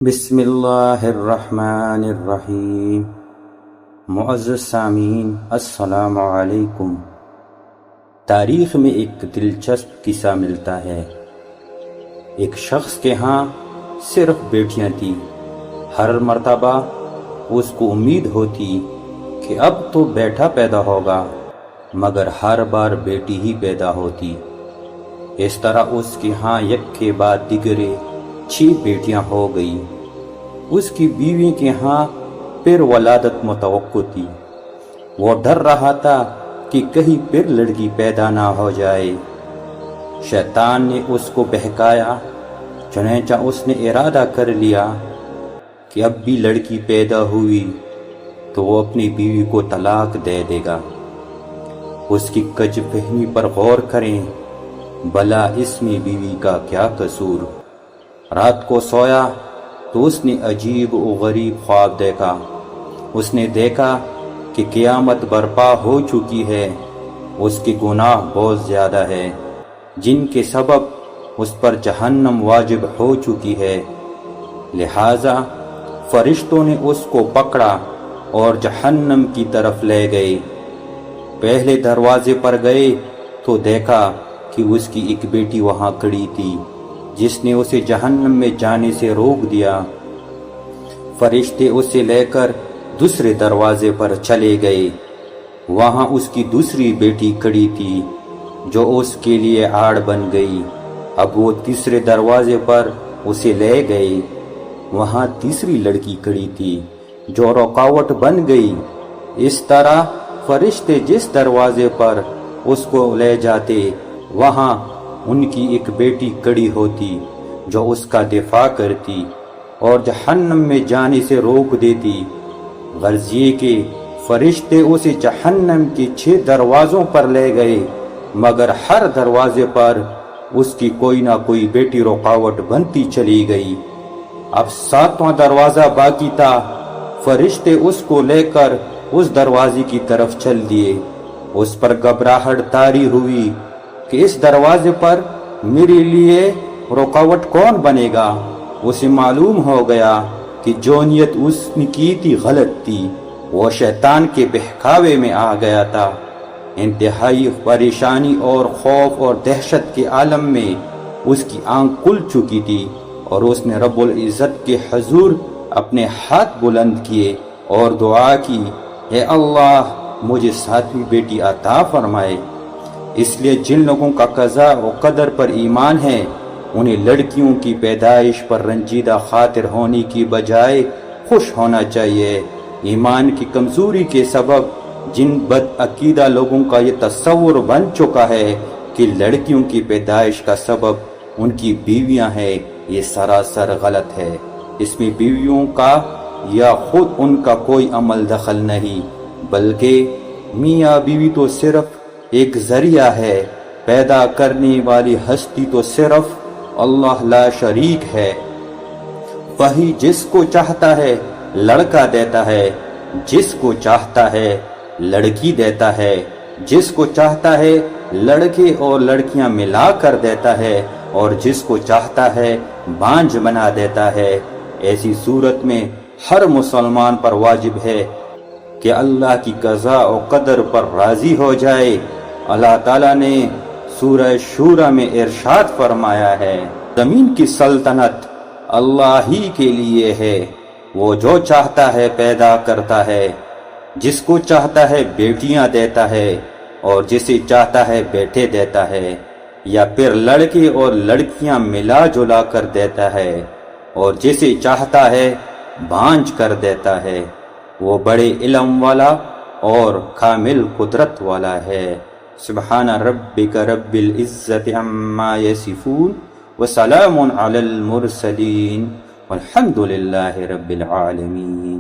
بسم اللہ الرحمن الرحیم۔ معزز سامعین، السلام علیکم۔ تاریخ میں ایک دلچسپ قصہ ملتا ہے۔ ایک شخص کے ہاں صرف بیٹیاں تھیں۔ ہر مرتبہ اس کو امید ہوتی کہ اب تو بیٹا پیدا ہوگا، مگر ہر بار بیٹی ہی پیدا ہوتی۔ اس طرح اس کے ہاں یک کے بعد دیگرے 6 بیٹیاں ہو گئی۔ اس کی بیوی کے ہاں پھر ولادت متوقع تھی۔ وہ ڈر رہا تھا کہ کہیں پھر لڑکی پیدا نہ ہو جائے۔ شیطان نے اس کو بہکایا، چنانچہ اس نے ارادہ کر لیا کہ اب بھی لڑکی پیدا ہوئی تو وہ اپنی بیوی کو طلاق دے دے گا۔ اس کی کج فہمی پر غور کریں، بھلا اس میں بیوی کا کیا قصور؟ رات کو سویا تو اس نے عجیب و غریب خواب دیکھا۔ اس نے دیکھا کہ قیامت برپا ہو چکی ہے، اس کے گناہ بہت زیادہ ہے، جن کے سبب اس پر جہنم واجب ہو چکی ہے۔ لہٰذا فرشتوں نے اس کو پکڑا اور جہنم کی طرف لے گئے۔ پہلے دروازے پر گئے تو دیکھا کہ اس کی ایک بیٹی وہاں کھڑی تھی، جس نے اسے جہنم میں جانے سے روک دیا۔ فرشتے اسے لے کر دوسرے دروازے پر چلے گئے۔ وہاں اس کی دوسری بیٹی کھڑی تھی، جو اس کے لیے آڑ بن گئی۔ اب وہ تیسرے دروازے پر اسے لے گئے۔ وہاں تیسری لڑکی کھڑی تھی، جو رکاوٹ بن گئی۔ اس طرح فرشتے جس دروازے پر اس کو لے جاتے، وہاں ان کی ایک بیٹی کھڑی ہوتی، جو اس کا دفاع کرتی اور جہنم میں جانے سے روک دیتی۔ غرض یہ کہ فرشتے اسے جہنم کے 6 دروازوں پر لے گئے، مگر ہر دروازے پر اس کی کوئی نہ کوئی بیٹی رکاوٹ بنتی چلی گئی۔ اب 7واں دروازہ باقی تھا۔ فرشتے اس کو لے کر اس دروازے کی طرف چل دیے۔ اس پر گھبراہٹ طاری ہوئی کہ اس دروازے پر میرے لیے رکاوٹ کون بنے گا؟ اسے معلوم ہو گیا کہ جو نیت اس نے کی تھی غلط تھی۔ وہ شیطان کے بہکاوے میں آ گیا تھا۔ انتہائی پریشانی اور خوف اور دہشت کے عالم میں اس کی آنکھ کھل چکی تھی، اور اس نے رب العزت کے حضور اپنے ہاتھ بلند کیے اور دعا کی، اے اللہ مجھے 7ویں بیٹی عطا فرمائے۔ اس لیے جن لوگوں کا قضاء و قدر پر ایمان ہے، انہیں لڑکیوں کی پیدائش پر رنجیدہ خاطر ہونے کی بجائے خوش ہونا چاہیے۔ ایمان کی کمزوری کے سبب جن بد عقیدہ لوگوں کا یہ تصور بن چکا ہے کہ لڑکیوں کی پیدائش کا سبب ان کی بیویاں ہیں، یہ سراسر غلط ہے۔ اس میں بیویوں کا یا خود ان کا کوئی عمل دخل نہیں، بلکہ میاں بیوی تو صرف ایک ذریعہ ہے۔ پیدا کرنے والی ہستی تو صرف اللہ لا شریک ہے۔ وہی جس کو چاہتا ہے لڑکا دیتا ہے، جس کو چاہتا ہے لڑکی دیتا ہے، جس کو چاہتا ہے لڑکے اور لڑکیاں ملا کر دیتا ہے، اور جس کو چاہتا ہے بانجھ بنا دیتا ہے۔ ایسی صورت میں ہر مسلمان پر واجب ہے کہ اللہ کی قضاء و قدر پر راضی ہو جائے۔ اللہ تعالیٰ نے سورہ شورى میں ارشاد فرمایا ہے، زمین کی سلطنت اللہ ہی کے لیے ہے، وہ جو چاہتا ہے پیدا کرتا ہے، جس کو چاہتا ہے بیٹیاں دیتا ہے، اور جسے چاہتا ہے بیٹے دیتا ہے، یا پھر لڑکے اور لڑکیاں ملا جلا کر دیتا ہے، اور جسے چاہتا ہے بانجھ کر دیتا ہے۔ وہ بڑے علم والا اور کامل قدرت والا ہے۔ سبحان ربک رب العزت عما یصفون وسلام علی المرسلین والحمد للہ رب العالمین۔